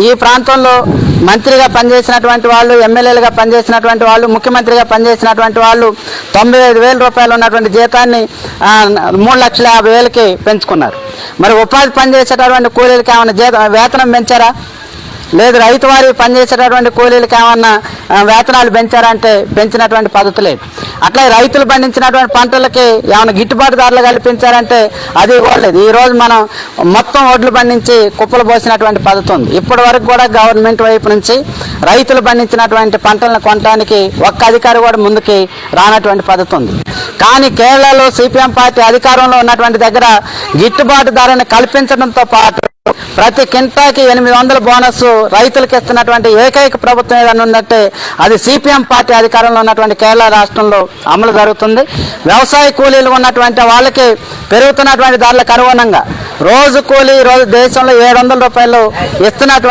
ఈ ప్రాంతంలో మంత్రిగా పనిచేసినటువంటి వాళ్ళు, ఎమ్మెల్యేలుగా పనిచేసినటువంటి వాళ్ళు, ముఖ్యమంత్రిగా పనిచేసినటువంటి వాళ్ళు 95,000 రూపాయలు ఉన్నటువంటి జీతాన్ని 3,50,000కి పెంచుకున్నారు. మరి ఉపాధి పనిచేసేటటువంటి కూలీలకి ఏమైనా వేతనం పెంచారా? లేదు. రైతు వారి పనిచేసేటటువంటి కూలీలకి ఏమన్నా వేతనాలు పెంచారంటే పెంచినటువంటి పద్ధతి లేదు. అట్లా రైతులు పండించినటువంటి పంటలకి ఏమైనా గిట్టుబాటు ధరలు కల్పించారంటే అది కూడా లేదు. ఈరోజు మనం మొత్తం ఒడ్లు పండించి కుప్పలు పోసినటువంటి పద్ధతి ఉంది. ఇప్పటి వరకు కూడా గవర్నమెంట్ వైపు నుంచి రైతులు పండించినటువంటి పంటలను కొనడానికి ఒక్క అధికారి కూడా ముందుకి రానటువంటి పద్ధతి ఉంది. కానీ కేరళలో సిపిఎం పార్టీ అధికారంలో ఉన్నటువంటి దగ్గర గిట్టుబాటు ధరను కల్పించడంతో పాటు ప్రతి కింటాకి 800 బోనస్ రైతులకు ఇస్తున్నటువంటి ఏకైక ప్రభుత్వం ఏదైనా ఉందంటే అది సిపిఎం పార్టీ అధికారంలో ఉన్నటువంటి కేరళ రాష్ట్రంలో అమలు జరుగుతుంది. వ్యవసాయ కూలీలు ఉన్నటువంటి వాళ్ళకి పెరుగుతున్నటువంటి ధరలకు అనుగుణంగా రోజు కూలీ రోజు దేశంలో 700 రూపాయలు ఇస్తున్నటువంటి